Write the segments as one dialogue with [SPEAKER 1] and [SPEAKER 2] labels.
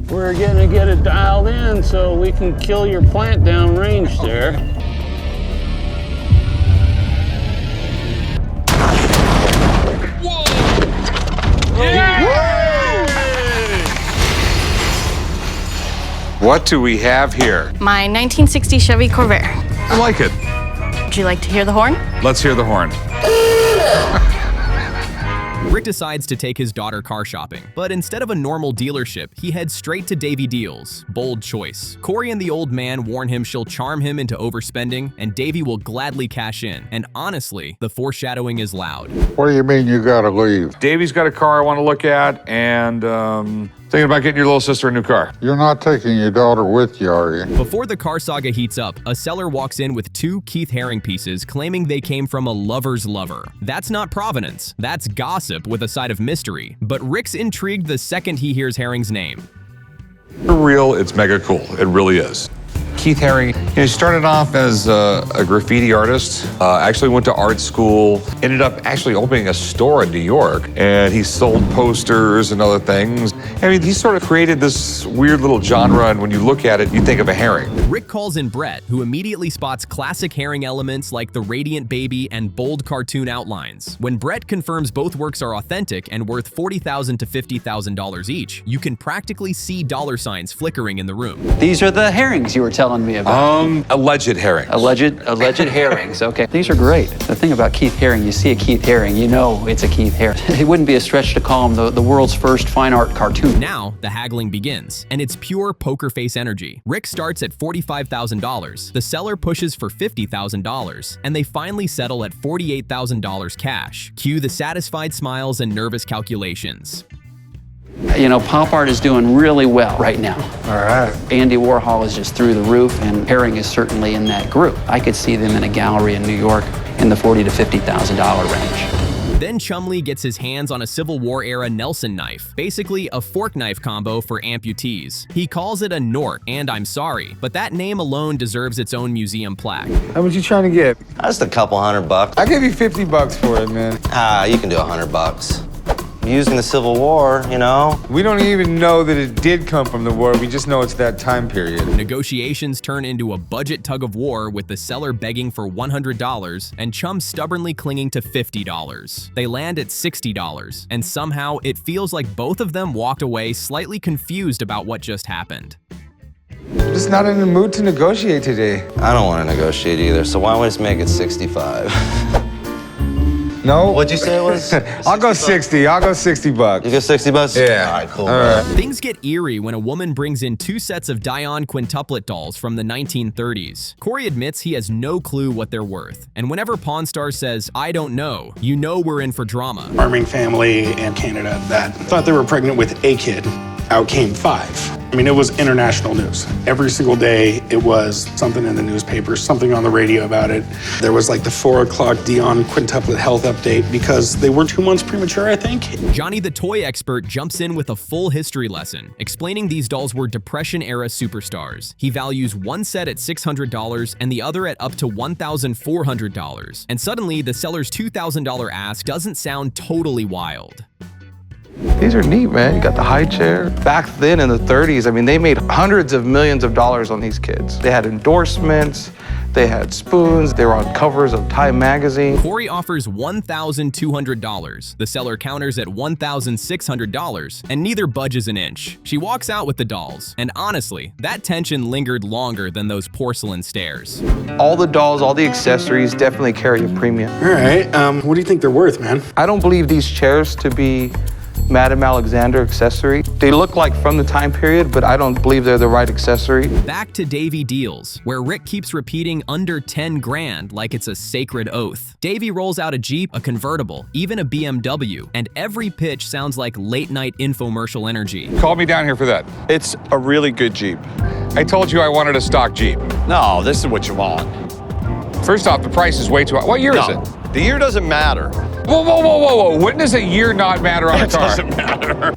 [SPEAKER 1] We're gonna get it dialed in so we can kill your plant downrange there.
[SPEAKER 2] Whoa! Yeah!
[SPEAKER 3] What do we have here?
[SPEAKER 4] My 1960 Chevy Corvair.
[SPEAKER 3] I like it.
[SPEAKER 4] Would you like to hear the horn?
[SPEAKER 3] Let's hear the horn.
[SPEAKER 5] Rick decides to take his daughter car shopping, but instead of a normal dealership, he heads straight to Davy Deals. Bold choice. Corey and the old man warn him she'll charm him into overspending, and Davy will gladly cash in. And honestly, the foreshadowing is loud.
[SPEAKER 6] What do you mean you gotta leave?
[SPEAKER 3] Davy's got a car I want to look at, and thinking about getting your little sister a new car.
[SPEAKER 6] You're not taking your daughter with you, are you?
[SPEAKER 5] Before the car saga heats up, a seller walks in with 2 Keith Haring pieces claiming they came from a lover's lover. That's not provenance, that's gossip with a side of mystery. But Rick's intrigued the second he hears Haring's name.
[SPEAKER 3] For real, it's mega cool. It really is. Keith Haring, he started off as a graffiti artist, actually went to art school, ended up actually opening a store in New York, and he sold posters and other things. I mean, he sort of created this weird little genre, and when you look at it, you think of a Haring.
[SPEAKER 5] Rick calls in Brett, who immediately spots classic Haring elements like the radiant baby and bold cartoon outlines. When Brett confirms both works are authentic and worth $40,000 to $50,000 each, you can practically see dollar signs flickering in the room.
[SPEAKER 7] These are the Harings you were telling me about.
[SPEAKER 3] Alleged Haring.
[SPEAKER 7] Alleged Harings, okay. These are great. The thing about Keith Haring, you see a Keith Haring, you know it's a Keith Haring. It wouldn't be a stretch to call him the world's first fine art cartoon.
[SPEAKER 5] Now, the haggling begins, and it's pure poker face energy. Rick starts at $45,000, the seller pushes for $50,000, and they finally settle at $48,000 cash. Cue the satisfied smiles and nervous calculations.
[SPEAKER 7] You know, pop art is doing really well right now.
[SPEAKER 8] All right.
[SPEAKER 7] Andy Warhol is just through the roof, and Haring is certainly in that group. I could see them in a gallery in New York in the $40,000 to $50,000 range.
[SPEAKER 5] Then Chumley gets his hands on a Civil War-era Nelson knife, basically a fork knife combo for amputees. He calls it a Nort, and I'm sorry, but that name alone deserves its own museum plaque.
[SPEAKER 8] How much you trying to get?
[SPEAKER 9] Just a couple $100.
[SPEAKER 8] I'll give you $50 for it, man.
[SPEAKER 9] You can do $100. Using the Civil War, you know?
[SPEAKER 8] We don't even know that it did come from the war. We just know it's that time period.
[SPEAKER 5] Negotiations turn into a budget tug of war with the seller begging for $100 and Chum stubbornly clinging to $50. They land at $60, and somehow it feels like both of them walked away slightly confused about what just happened.
[SPEAKER 8] I'm just not in the mood to negotiate today.
[SPEAKER 9] I don't want to negotiate either, so why don't we just make it 65?
[SPEAKER 8] No?
[SPEAKER 9] What'd you say it was?
[SPEAKER 8] I'll go 60. I'll go $60.
[SPEAKER 9] You go $60?
[SPEAKER 8] Yeah.
[SPEAKER 9] All right, cool.
[SPEAKER 8] All right.
[SPEAKER 5] Things get eerie when a woman brings in 2 sets of Dion quintuplet dolls from the 1930s. Corey admits he has no clue what they're worth. And whenever Pawn Star says, "I don't know," you know we're in for drama.
[SPEAKER 10] Farming family in Canada that thought they were pregnant with a kid. Out came 5. I mean, it was international news. Every single day, it was something in the newspaper, something on the radio about it. There was like the 4 o'clock Dion quintuplet health update because they were 2 months premature, I think.
[SPEAKER 5] Johnny the toy expert jumps in with a full history lesson, explaining these dolls were Depression-era superstars. He values one set at $600 and the other at up to $1,400. And suddenly, the seller's $2,000 ask doesn't sound totally wild.
[SPEAKER 11] These are neat, man. You got the high chair. Back then in the 30s, I mean, they made hundreds of millions of dollars on these kids. They had endorsements, they had spoons, they were on covers of Time magazine.
[SPEAKER 5] Corey offers $1,200. The seller counters at $1,600, and neither budges an inch. She walks out with the dolls, and honestly, that tension lingered longer than those porcelain stares.
[SPEAKER 11] All the dolls, all the accessories definitely carry a premium.
[SPEAKER 10] All right, what do you think they're worth, man?
[SPEAKER 11] I don't believe these chairs to be Madame Alexander accessory. They look like from the time period, but I don't believe they're the right accessory.
[SPEAKER 5] Back to Davy Deals, where Rick keeps repeating under 10 grand like it's a sacred oath. Davy rolls out a Jeep, a convertible, even a BMW, and every pitch sounds like late-night infomercial energy.
[SPEAKER 3] Called me down here for that.
[SPEAKER 12] It's a really good Jeep.
[SPEAKER 3] I told you I wanted a stock Jeep.
[SPEAKER 12] No, this is what you want.
[SPEAKER 3] First off, the price is way too high. What year is it?
[SPEAKER 12] The year doesn't matter.
[SPEAKER 3] Whoa, whoa, whoa, whoa, whoa. When does a year not matter on a car?
[SPEAKER 12] It doesn't matter.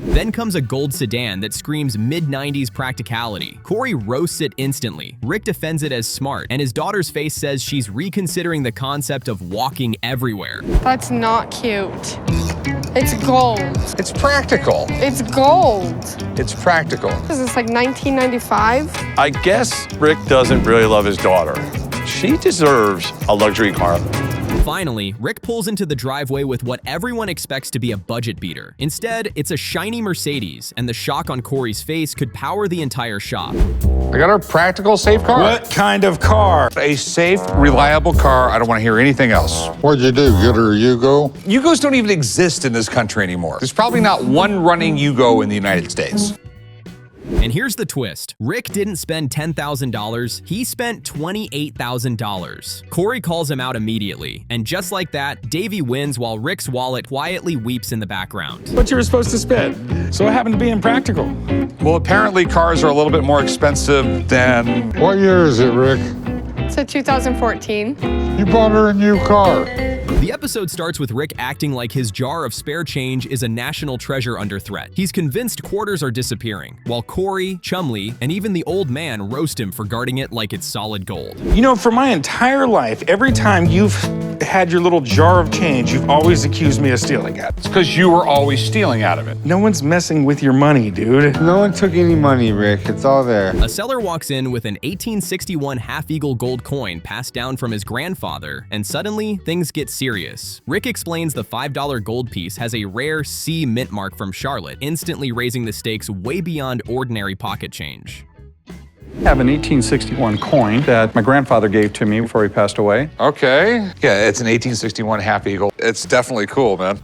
[SPEAKER 5] Then comes a gold sedan that screams mid-90s practicality. Corey roasts it instantly. Rick defends it as smart, and his daughter's face says she's reconsidering the concept of walking everywhere.
[SPEAKER 13] That's not cute.
[SPEAKER 2] It's gold.
[SPEAKER 3] It's practical.
[SPEAKER 2] It's gold.
[SPEAKER 3] It's practical.
[SPEAKER 2] Is this like 1995?
[SPEAKER 12] I guess Rick doesn't really love his daughter. She deserves a luxury car.
[SPEAKER 5] Finally, Rick pulls into the driveway with what everyone expects to be a budget beater. Instead, it's a shiny Mercedes, and the shock on Corey's face could power the entire shop.
[SPEAKER 3] I got a practical, safe car.
[SPEAKER 10] What kind of car?
[SPEAKER 3] A safe, reliable car. I don't want to hear anything else.
[SPEAKER 6] What'd you do, get her a Yugo?
[SPEAKER 3] Yugos don't even exist in this country anymore. There's probably not one running Yugo in the United States.
[SPEAKER 5] And here's the twist. Rick didn't spend $10,000, he spent $28,000. Corey calls him out immediately, and just like that, Davey wins while Rick's wallet quietly weeps in the background.
[SPEAKER 10] What you were supposed to spend. So it happened to be impractical.
[SPEAKER 3] Well, apparently cars are a little bit more expensive than...
[SPEAKER 6] What year is it, Rick?
[SPEAKER 2] It's a 2014.
[SPEAKER 6] You bought her a new car.
[SPEAKER 5] The episode starts with Rick acting like his jar of spare change is a national treasure under threat. He's convinced quarters are disappearing, while Corey, Chumley, and even the old man roast him for guarding it like it's solid gold.
[SPEAKER 10] You know, for my entire life, every time you've had your little jar of change, you've always accused me of stealing it.
[SPEAKER 3] It's because you were always stealing out of it.
[SPEAKER 10] No one's messing with your money, dude.
[SPEAKER 8] No one took any money, Rick. It's all there.
[SPEAKER 5] A seller walks in with an 1861 half-eagle gold coin passed down from his grandfather, and suddenly, things get serious. Rick explains the $5 gold piece has a rare C mint mark from Charlotte, instantly raising the stakes way beyond ordinary pocket change.
[SPEAKER 13] I have an 1861 coin that my grandfather gave to me before he passed away.
[SPEAKER 3] Okay. Yeah, it's an 1861 half eagle. It's definitely cool, man.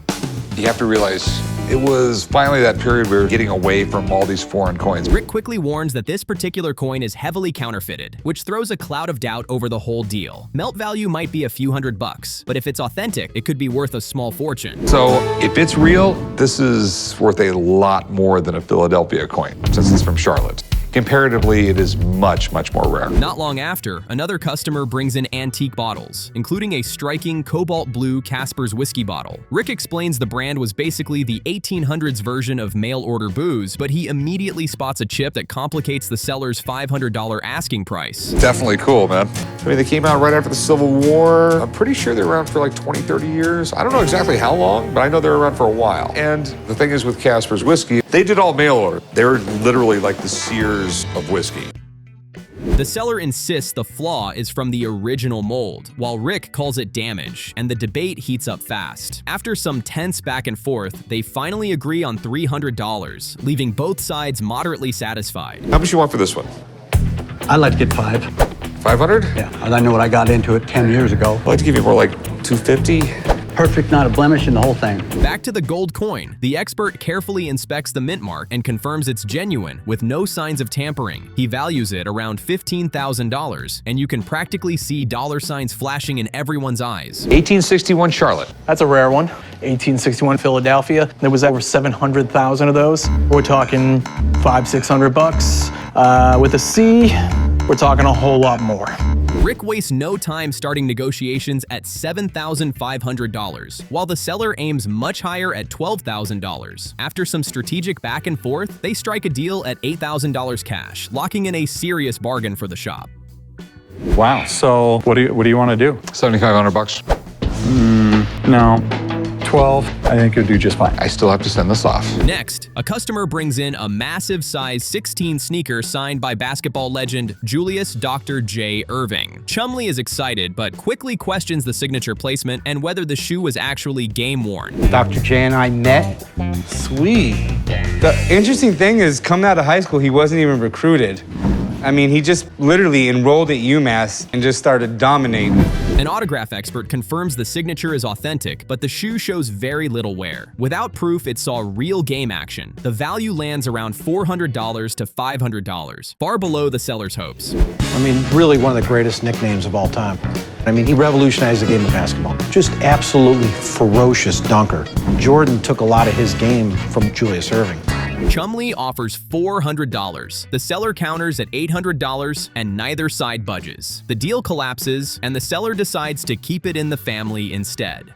[SPEAKER 3] You have to realize it was finally that period we were getting away from all these foreign coins.
[SPEAKER 5] Rick quickly warns that this particular coin is heavily counterfeited, which throws a cloud of doubt over the whole deal. Melt value might be a few $100, but if it's authentic, it could be worth a small fortune.
[SPEAKER 3] So if it's real, this is worth a lot more than a Philadelphia coin, since it's from Charlotte. Comparatively, it is much, much more rare.
[SPEAKER 5] Not long after, another customer brings in antique bottles, including a striking cobalt blue Casper's whiskey bottle. Rick explains the brand was basically the 1800s version of mail-order booze, but he immediately spots a chip that complicates the seller's $500 asking price.
[SPEAKER 3] Definitely cool, man. I mean, they came out right after the Civil War. I'm pretty sure they're around for like 20, 30 years. I don't know exactly how long, but I know they're around for a while. And the thing is with Casper's whiskey, they did all mail order. They were literally like the Sears of whiskey.
[SPEAKER 5] The seller insists the flaw is from the original mold, while Rick calls it damage, and the debate heats up fast. After some tense back and forth, they finally agree on $300, leaving both sides moderately satisfied.
[SPEAKER 3] How much you want for this one?
[SPEAKER 14] I'd like to get 5.
[SPEAKER 3] 500?
[SPEAKER 14] Yeah, I know what I got into it 10 years ago.
[SPEAKER 3] I'd like to give you more like 250.
[SPEAKER 14] Perfect, not a blemish in the whole thing.
[SPEAKER 5] Back to the gold coin. The expert carefully inspects the mint mark and confirms it's genuine, with no signs of tampering. He values it around $15,000, and you can practically see dollar signs flashing in everyone's eyes.
[SPEAKER 3] 1861 Charlotte.
[SPEAKER 15] That's a rare one. 1861 Philadelphia. There was over 700,000 of those. We're talking $500-600. With a C, we're talking a whole lot more.
[SPEAKER 5] Rick wastes no time starting negotiations at $7,500, while the seller aims much higher at $12,000. After some strategic back and forth, they strike a deal at $8,000 cash, locking in a serious bargain for the shop.
[SPEAKER 13] Wow. So what do you want to do?
[SPEAKER 3] $7,500.
[SPEAKER 13] No. 12. I think you'll do just fine.
[SPEAKER 3] I still have to send this off.
[SPEAKER 5] Next, a customer brings in a massive size 16 sneaker signed by basketball legend Julius Dr. J. Irving. Chumley is excited, but quickly questions the signature placement and whether the shoe was actually game worn.
[SPEAKER 8] Dr. J and I met. Sweet. The interesting thing is, coming out of high school, he wasn't even recruited. I mean, he just literally enrolled at UMass and just started dominating.
[SPEAKER 5] An autograph expert confirms the signature is authentic, but the shoe shows very little wear. Without proof it saw real game action, the value lands around $400 to $500, far below the seller's hopes.
[SPEAKER 16] I mean, really one of the greatest nicknames of all time. I mean, he revolutionized the game of basketball. Just absolutely ferocious dunker. Jordan took a lot of his game from Julius Irving.
[SPEAKER 5] Chumley offers $400. The seller counters at $800, and neither side budges. The deal collapses, and the seller decides to keep it in the family instead.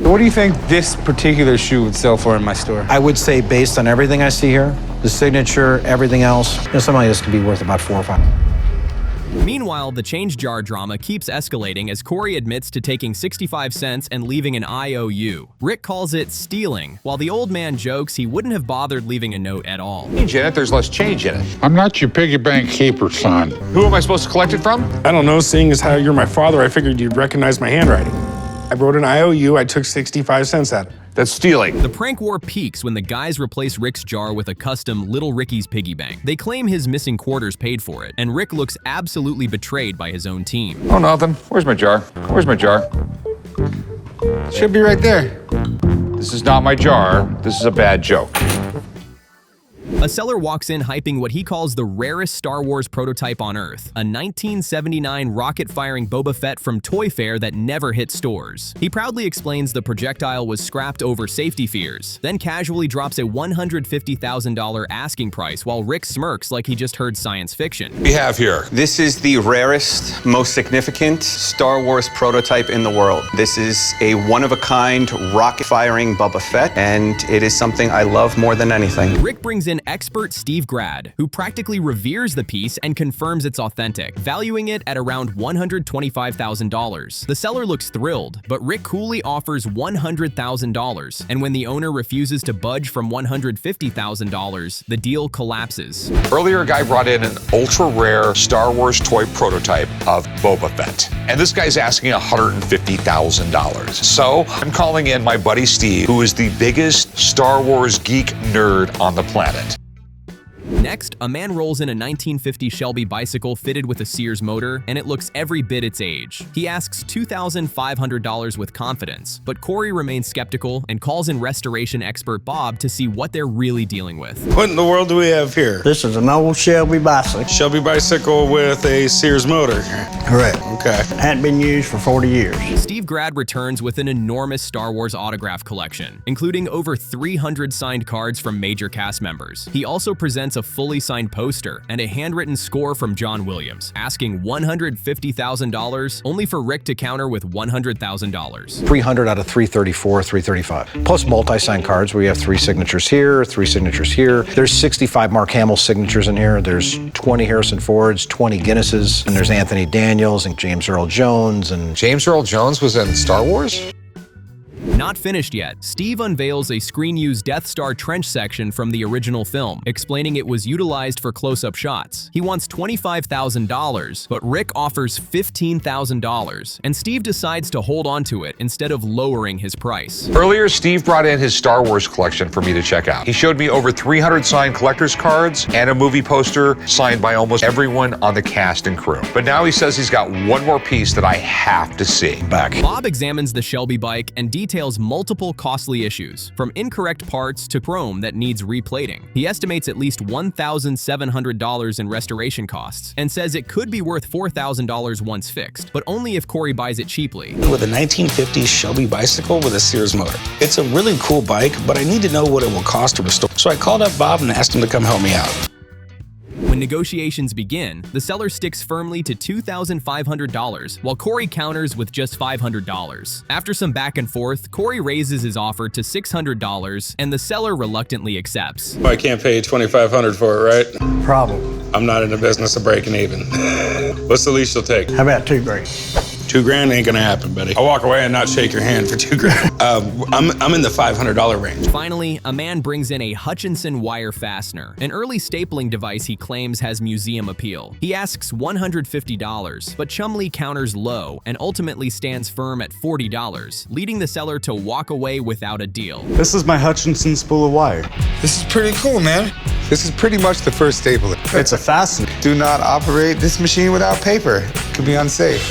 [SPEAKER 8] What do you think this particular shoe would sell for in my store?
[SPEAKER 16] I would say, based on everything I see here, the signature, everything else, something like this could be worth about $4 or $5.
[SPEAKER 5] Meanwhile, the change jar drama keeps escalating as Corey admits to taking 65 cents and leaving an IOU. Rick calls it stealing, while the old man jokes he wouldn't have bothered leaving a note at all.
[SPEAKER 3] Change in it, there's less change in it.
[SPEAKER 6] I'm not your piggy bank keeper, son.
[SPEAKER 3] Who am I supposed to collect it from?
[SPEAKER 10] I don't know, seeing as how you're my father, I figured you'd recognize my handwriting. I wrote an IOU, I took 65 cents at it.
[SPEAKER 3] That's stealing.
[SPEAKER 5] The prank war peaks when the guys replace Rick's jar with a custom Little Ricky's piggy bank. They claim his missing quarters paid for it, and Rick looks absolutely betrayed by his own team.
[SPEAKER 3] Oh, nothing. Where's my jar? Where's my jar? Should be right there. This is not my jar. This is a bad joke.
[SPEAKER 5] A seller walks in hyping what he calls the rarest Star Wars prototype on Earth, a 1979 rocket-firing Boba Fett from Toy Fair that never hit stores. He proudly explains the projectile was scrapped over safety fears, then casually drops a $150,000 asking price while Rick smirks like he just heard science fiction.
[SPEAKER 3] We have here.
[SPEAKER 17] This is the rarest, most significant Star Wars prototype in the world. This is a one-of-a-kind rocket-firing Boba Fett, and it is something I love more than anything.
[SPEAKER 5] Rick brings in expert Steve Grad, who practically reveres the piece and confirms it's authentic, valuing it at around $125,000. The seller looks thrilled, but Rick coolly offers $100,000, and when the owner refuses to budge from $150,000, the deal collapses.
[SPEAKER 3] Earlier, a guy brought in an ultra-rare Star Wars toy prototype of Boba Fett, and this guy's asking $150,000. So I'm calling in my buddy Steve, who is the biggest Star Wars geek nerd on the planet.
[SPEAKER 5] Next, a man rolls in a 1950 Shelby bicycle fitted with a Sears motor, and it looks every bit its age. He asks $2,500 with confidence, but Corey remains skeptical and calls in restoration expert Bob to see what they're really dealing with.
[SPEAKER 10] What in the world do we have here?
[SPEAKER 14] This is an old Shelby bicycle.
[SPEAKER 10] Shelby bicycle with a Sears motor.
[SPEAKER 14] Correct.
[SPEAKER 10] Okay.
[SPEAKER 14] Hadn't been used for 40 years.
[SPEAKER 5] Steve Grad returns with an enormous Star Wars autograph collection, including over 300 signed cards from major cast members. He also presents a fully signed poster and a handwritten score from John Williams, asking $150,000, only for Rick to counter with $100,000.
[SPEAKER 16] 300 out of 334, 335. Plus multi-sign cards where you have 3 signatures here, 3 signatures here. There's 65 Mark Hamill signatures in here. There's 20 Harrison Fords, 20 Guinnesses, and there's Anthony Daniels and James Earl Jones. And
[SPEAKER 3] James Earl Jones was in Star Wars?
[SPEAKER 5] Not finished yet, Steve unveils a screen-used Death Star trench section from the original film, explaining it was utilized for close-up shots. He wants $25,000, but Rick offers $15,000, and Steve decides to hold on to it instead of lowering his price.
[SPEAKER 3] Earlier, Steve brought in his Star Wars collection for me to check out. He showed me over 300 signed collector's cards and a movie poster signed by almost everyone on the cast and crew. But now he says he's got one more piece that I have to see.
[SPEAKER 5] Bob examines the Shelby bike and details multiple costly issues, from incorrect parts to chrome that needs replating. He estimates at least $1,700 in restoration costs and says it could be worth $4,000 once fixed, but only if Corey buys it cheaply.
[SPEAKER 10] With a 1950s Shelby bicycle with a Sears motor. It's a really cool bike, but I need to know what it will cost to restore. So I called up Bob and asked him to come help me out.
[SPEAKER 5] When negotiations begin, the seller sticks firmly to $2,500, while Corey counters with just $500. After some back and forth, Corey raises his offer to $600, and the seller reluctantly accepts.
[SPEAKER 10] I can't pay you $2,500 for it, right?
[SPEAKER 14] Problem.
[SPEAKER 10] I'm not in the business of breaking even. What's the least you'll take?
[SPEAKER 14] How about $2 grand?
[SPEAKER 10] $2,000 ain't gonna happen, buddy. I'll walk away and not shake your hand for $2,000. I'm in the $500 range.
[SPEAKER 5] Finally, a man brings in a Hutchinson wire fastener, an early stapling device he claims has museum appeal. He asks $150, but Chumley counters low and ultimately stands firm at $40, leading the seller to walk away without a deal.
[SPEAKER 8] This is my Hutchinson spool of wire.
[SPEAKER 10] This is pretty cool, man.
[SPEAKER 8] This is pretty much the first stapler. It's a fastener. Do not operate this machine without paper. It could be unsafe.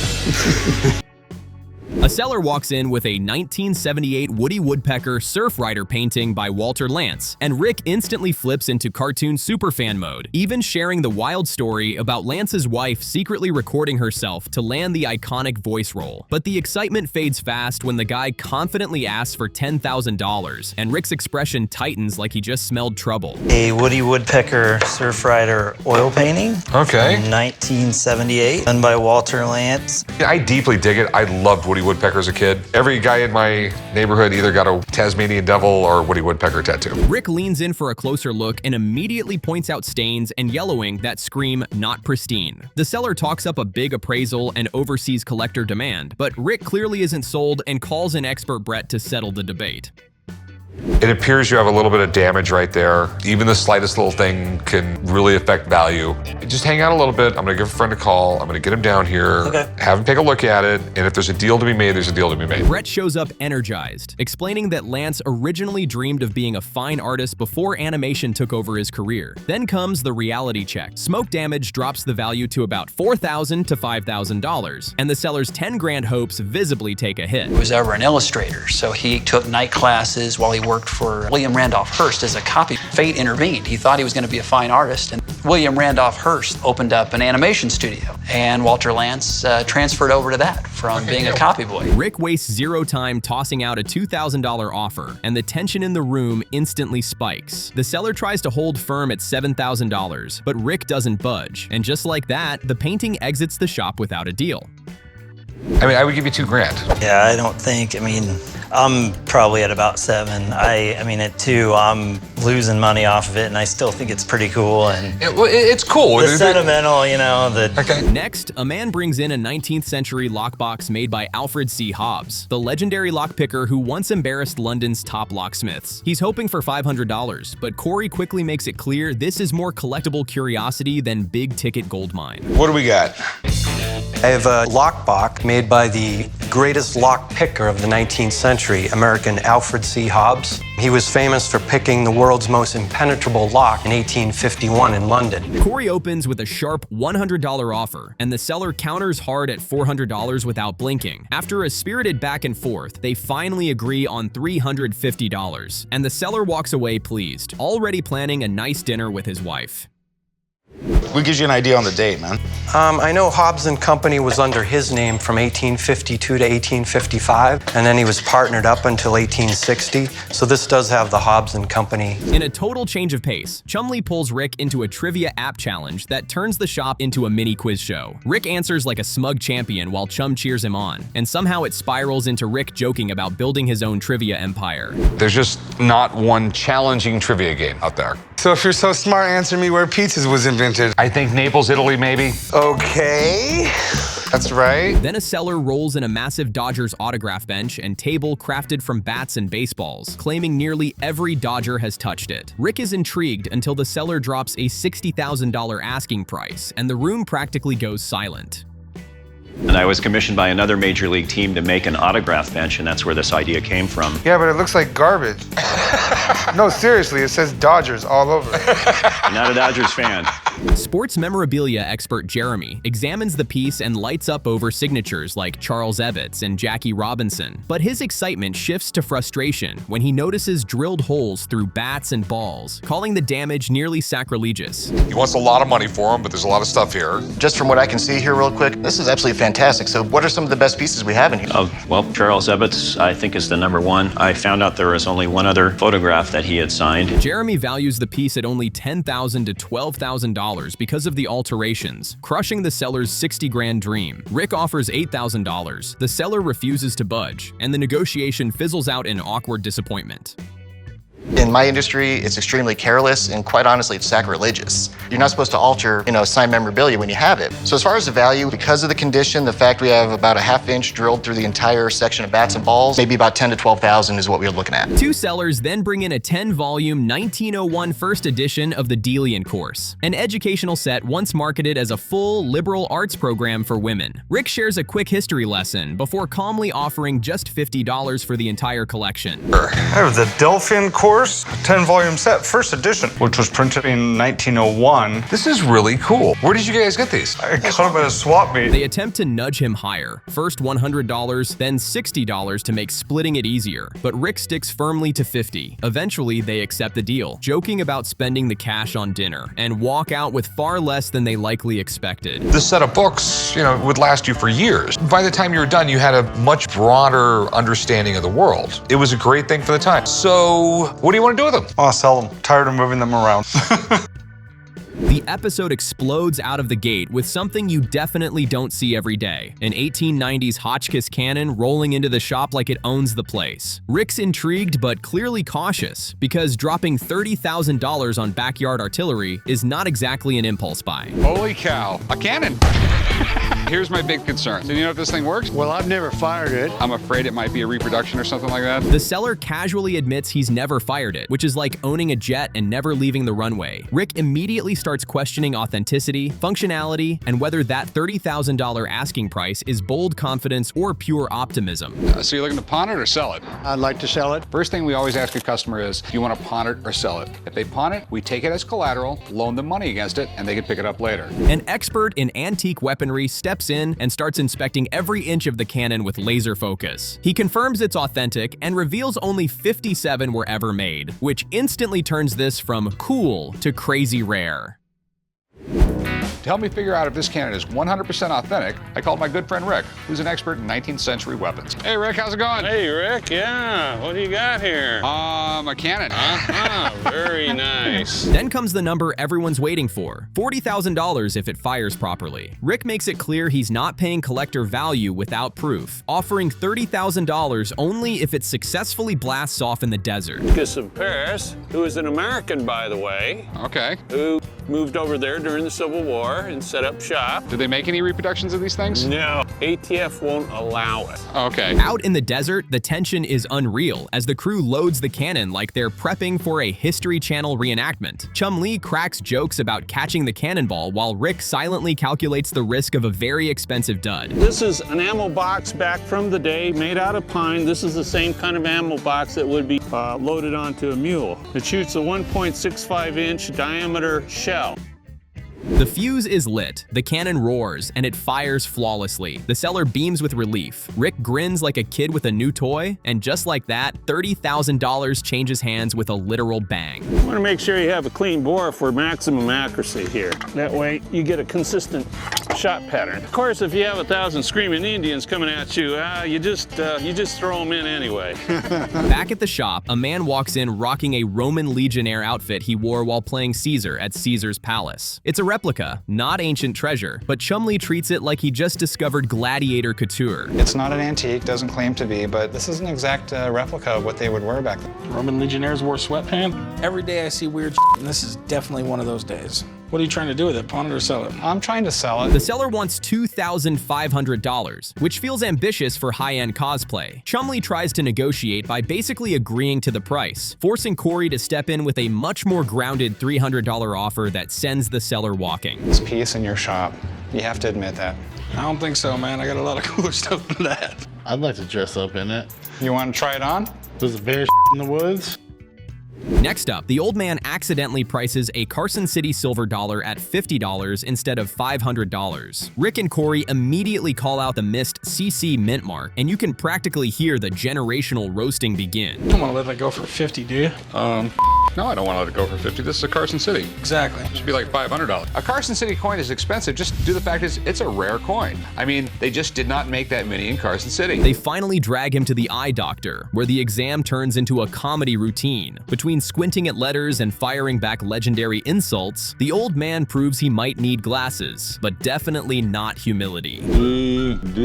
[SPEAKER 5] A seller walks in with a 1978 Woody Woodpecker Surf Rider painting by Walter Lantz, and Rick instantly flips into cartoon superfan mode, even sharing the wild story about Lance's wife secretly recording herself to land the iconic voice role. But the excitement fades fast when the guy confidently asks for $10,000, and Rick's expression tightens like he just smelled trouble.
[SPEAKER 9] A Woody Woodpecker Surf Rider oil painting.
[SPEAKER 3] Okay.
[SPEAKER 9] From 1978, done by Walter Lantz.
[SPEAKER 3] I deeply dig it. I loved Woody Woodpecker Woodpecker as a kid. Every guy in my neighborhood either got a Tasmanian Devil or Woody Woodpecker tattoo.
[SPEAKER 5] Rick leans in for a closer look and immediately points out stains and yellowing that scream not pristine. The seller talks up a big appraisal and oversees collector demand, but Rick clearly isn't sold and calls in expert Brett to settle the debate.
[SPEAKER 3] It appears you have a little bit of damage right there. Even the slightest little thing can really affect value. Just hang out a little bit. I'm gonna give a friend a call. I'm gonna get him down here, have him take a look at it, and if there's a deal to be made, there's a deal to be made.
[SPEAKER 5] Brett shows up energized, explaining that Lance originally dreamed of being a fine artist before animation took over his career. Then comes the reality check. Smoke damage drops the value to about $4,000 to $5,000, and the seller's 10 grand hopes visibly take a hit.
[SPEAKER 7] He was ever an illustrator, so he took night classes while he worked for William Randolph Hearst as a copy. Fate intervened. He thought he was going to be a fine artist, and William Randolph Hearst opened up an animation studio, and Walter Lance transferred over to that from being a copy boy.
[SPEAKER 5] Rick wastes zero time tossing out a $2,000 offer, and the tension in the room instantly spikes. The seller tries to hold firm at $7,000, but Rick doesn't budge, and just like that, the painting exits the shop without a deal.
[SPEAKER 3] I mean, I would give you 2 grand.
[SPEAKER 9] Yeah, I don't think, I'm probably at about 7. I mean, at 2, I'm losing money off of it, and I still think it's pretty cool. And
[SPEAKER 3] it's cool.
[SPEAKER 9] The sentimental, you know,
[SPEAKER 5] Next, a man brings in a 19th century lockbox made by Alfred C. Hobbs, the legendary lockpicker who once embarrassed London's top locksmiths. He's hoping for $500, but Corey quickly makes it clear this is more collectible curiosity than big-ticket gold mine.
[SPEAKER 18] What do we got? I have a lockbox made by the greatest lock picker of the 19th century, American Alfred C. Hobbs. He was famous for picking the world's most impenetrable lock in 1851 in London.
[SPEAKER 5] Corey opens with a sharp $100 offer, and the seller counters hard at $400 without blinking. After a spirited back and forth, they finally agree on $350, and the seller walks away pleased, already planning a nice dinner with his wife.
[SPEAKER 18] What gives you an idea on the date, man? I know Hobbs & Company was under his name from 1852 to 1855, and then he was partnered up until 1860, so this does have the Hobbs & Company.
[SPEAKER 5] In a total change of pace, Chumley pulls Rick into a trivia app challenge that turns the shop into a mini quiz show. Rick answers like a smug champion while Chum cheers him on, and somehow it spirals into Rick joking about building his own trivia empire.
[SPEAKER 3] There's just not one challenging trivia game out there.
[SPEAKER 8] So if you're so smart, answer me where pizzas was invented.
[SPEAKER 3] I think Naples, Italy, maybe.
[SPEAKER 8] Okay, that's right.
[SPEAKER 5] Then a seller rolls in a massive Dodgers autograph bench and table crafted from bats and baseballs, claiming nearly every Dodger has touched it. Rick is intrigued until the seller drops a $60,000 asking price, and the room practically goes silent.
[SPEAKER 19] And I was commissioned by another major league team to make an autograph bench, and that's where this idea came from.
[SPEAKER 11] Yeah, but it looks like garbage. No, seriously, it says Dodgers all over it.
[SPEAKER 19] I'm not a Dodgers fan.
[SPEAKER 5] Sports memorabilia expert Jeremy examines the piece and lights up over signatures like Charles Evetts and Jackie Robinson. But his excitement shifts to frustration when he notices drilled holes through bats and balls, calling the damage nearly sacrilegious.
[SPEAKER 3] He wants a lot of money for them, but there's a lot of stuff here.
[SPEAKER 20] Just from what I can see here real quick, this is absolutely fantastic. So what are some of the best pieces we have in here?
[SPEAKER 19] Well, Charles Evetts, I think, is the #1. I found out there was only one other photograph that he had signed.
[SPEAKER 5] Jeremy values the piece at only $10,000 to $12,000 because of the alterations, crushing the seller's 60 grand dream. Rick offers $8,000. The seller refuses to budge, and the negotiation fizzles out in awkward disappointment.
[SPEAKER 20] In my industry, it's extremely careless, and quite honestly, it's sacrilegious. You're not supposed to alter, signed memorabilia when you have it. So as far as the value, because of the condition, the fact we have about a ½ inch drilled through the entire section of bats and balls, maybe about $10,000 to $12,000 is what we're looking at.
[SPEAKER 5] Two sellers then bring in a 10-volume 1901 first edition of the Delian Course, an educational set once marketed as a full liberal arts program for women. Rick shares a quick history lesson before calmly offering just $50 for the entire collection.
[SPEAKER 11] I have the Delphin Course, 10-volume set, first edition, which was printed in 1901.
[SPEAKER 3] This is really cool. Where did you guys get these?
[SPEAKER 11] I got them at a swap meet.
[SPEAKER 5] They attempt to nudge him higher. First $100, then $60 to make splitting it easier. But Rick sticks firmly to $50. Eventually, they accept the deal, joking about spending the cash on dinner, and walk out with far less than they likely expected.
[SPEAKER 3] This set of books, would last you for years. By the time you were done, you had a much broader understanding of the world. It was a great thing for the time. So, what do you want to do with them?
[SPEAKER 11] I'll sell them. Tired of moving them around.
[SPEAKER 5] The The episode explodes out of the gate with something you definitely don't see every day: an 1890s Hotchkiss Cannon rolling into the shop like it owns the place. Rick's intrigued but clearly cautious, because dropping $30,000 on backyard artillery is not exactly an impulse buy.
[SPEAKER 3] Holy cow, a cannon! Here's my big concern. Do you know if this thing works?
[SPEAKER 14] Well, I've never fired it.
[SPEAKER 3] I'm afraid it might be a reproduction or something like that.
[SPEAKER 5] The seller casually admits he's never fired it, which is like owning a jet and never leaving the runway. Rick immediately starts questioning authenticity, functionality, and whether that $30,000 asking price is bold confidence or pure optimism.
[SPEAKER 3] So you're looking to pawn it or sell it?
[SPEAKER 14] I'd like to sell it.
[SPEAKER 3] First thing we always ask a customer is, do you want to pawn it or sell it? If they pawn it, we take it as collateral, loan them money against it, and they can pick it up later.
[SPEAKER 5] An expert in antique weaponry steps in and starts inspecting every inch of the cannon with laser focus. He confirms it's authentic and reveals only 57 were ever made, which instantly turns this from cool to crazy rare.
[SPEAKER 3] To help me figure out if this cannon is 100% authentic, I called my good friend Rick, who's an expert in 19th century weapons. Hey Rick, how's it going?
[SPEAKER 1] Hey Rick, yeah, what do you got here?
[SPEAKER 3] A cannon.
[SPEAKER 1] Very nice.
[SPEAKER 5] Then comes the number everyone's waiting for: $40,000 if it fires properly. Rick makes it clear he's not paying collector value without proof, offering $30,000 only if it successfully blasts off in the desert.
[SPEAKER 1] Hotchkiss of Paris, who is an American, by the way.
[SPEAKER 3] Okay.
[SPEAKER 1] Who moved over there during the Civil War and set up shop.
[SPEAKER 3] Do they make any reproductions of these things?
[SPEAKER 1] No, ATF won't allow it.
[SPEAKER 3] Okay.
[SPEAKER 5] Out in the desert, the tension is unreal as the crew loads the cannon like they're prepping for a History Channel reenactment. Chum Lee cracks jokes about catching the cannonball while Rick silently calculates the risk of a very expensive dud.
[SPEAKER 1] This is an ammo box back from the day, made out of pine. This is the same kind of ammo box that would be loaded onto a mule. It shoots a 1.65-inch diameter shell.
[SPEAKER 5] The fuse is lit, the cannon roars, and it fires flawlessly. The seller beams with relief. Rick grins like a kid with a new toy, and just like that, $30,000 changes hands with a literal bang.
[SPEAKER 1] You want to make sure you have a clean bore for maximum accuracy here. That way you get a consistent shot pattern. Of course, if you have 1,000 screaming Indians coming at you, you just throw them in anyway.
[SPEAKER 5] Back at the shop, a man walks in rocking a Roman legionnaire outfit he wore while playing Caesar at Caesar's palace. It's a replica, not ancient treasure, but Chum Lee treats it like he just discovered gladiator couture.
[SPEAKER 21] It's not an antique, doesn't claim to be, but this is an exact replica of what they would wear back then.
[SPEAKER 22] Roman legionnaires wore sweatpants. Every day I see weird shit, and this is definitely one of those days. What are you trying to do with it? Pawn it or sell it?
[SPEAKER 21] I'm trying to sell it.
[SPEAKER 5] The seller wants $2,500, which feels ambitious for high-end cosplay. Chum Lee tries to negotiate by basically agreeing to the price, forcing Corey to step in with a much more grounded $300 offer that sends the seller walking.
[SPEAKER 21] It's peace in your shop. You have to admit that.
[SPEAKER 22] I don't think so, man. I got a lot of cooler stuff than that.
[SPEAKER 14] I'd like to dress up in it.
[SPEAKER 21] You want to try it on?
[SPEAKER 14] There's a bear in the woods.
[SPEAKER 5] Next up, the old man accidentally prices a Carson City silver dollar at $50 instead of $500. Rick and Corey immediately call out the missed CC mint mark, and you can practically hear the generational roasting begin.
[SPEAKER 22] You don't want to let that go for 50, do you?
[SPEAKER 3] No, I don't want to let it go for 50. This is a Carson City.
[SPEAKER 22] Exactly.
[SPEAKER 3] It should be like $500. A Carson City coin is expensive just due to the fact is it's a rare coin. I mean, they just did not make that many in Carson City.
[SPEAKER 5] They finally drag him to the eye doctor, where the exam turns into a comedy routine. Between squinting at letters and firing back legendary insults, the old man proves he might need glasses, but definitely not humility.
[SPEAKER 6] E-D-A-O-F,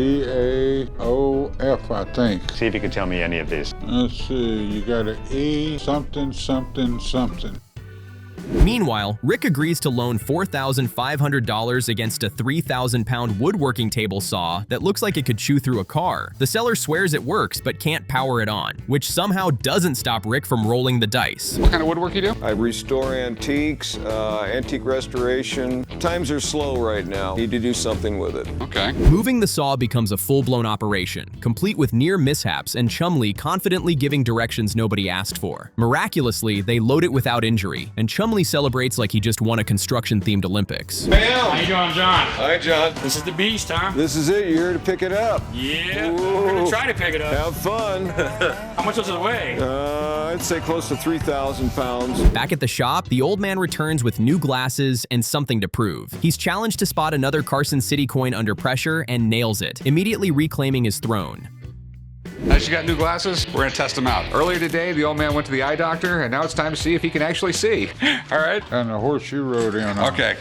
[SPEAKER 6] I think.
[SPEAKER 12] See if you can tell me any of these.
[SPEAKER 6] Let's see, you got an E something, something, something.
[SPEAKER 5] Meanwhile, Rick agrees to loan $4,500 against a 3,000-pound woodworking table saw that looks like it could chew through a car. The seller swears it works but can't power it on, which somehow doesn't stop Rick from rolling the dice.
[SPEAKER 3] What kind of woodwork you do?
[SPEAKER 23] I restore antiques, antique restoration. Times are slow right now. Need to do something with it.
[SPEAKER 3] Okay.
[SPEAKER 5] Moving the saw becomes a full-blown operation, complete with near mishaps and Chum Lee confidently giving directions nobody asked for. Miraculously, they load it without injury, and Chum Lee celebrates like he just won a construction-themed Olympics.
[SPEAKER 22] How you doing, John?
[SPEAKER 23] Hi, John.
[SPEAKER 22] This is the beast, huh?
[SPEAKER 23] This is it. You're here to pick it up.
[SPEAKER 22] Yeah, we're gonna try to pick it up.
[SPEAKER 23] Have fun.
[SPEAKER 22] How much does it weigh?
[SPEAKER 23] I'd say close to 3,000 pounds.
[SPEAKER 5] Back at the shop, the old man returns with new glasses and something to prove. He's challenged to spot another Carson City coin under pressure and nails it, immediately reclaiming his throne.
[SPEAKER 3] Now that you got new glasses, we're gonna test them out. Earlier today, the old man went to the eye doctor, and now it's time to see if he can actually see. All right?
[SPEAKER 6] And the horse you rode in on.
[SPEAKER 3] Okay.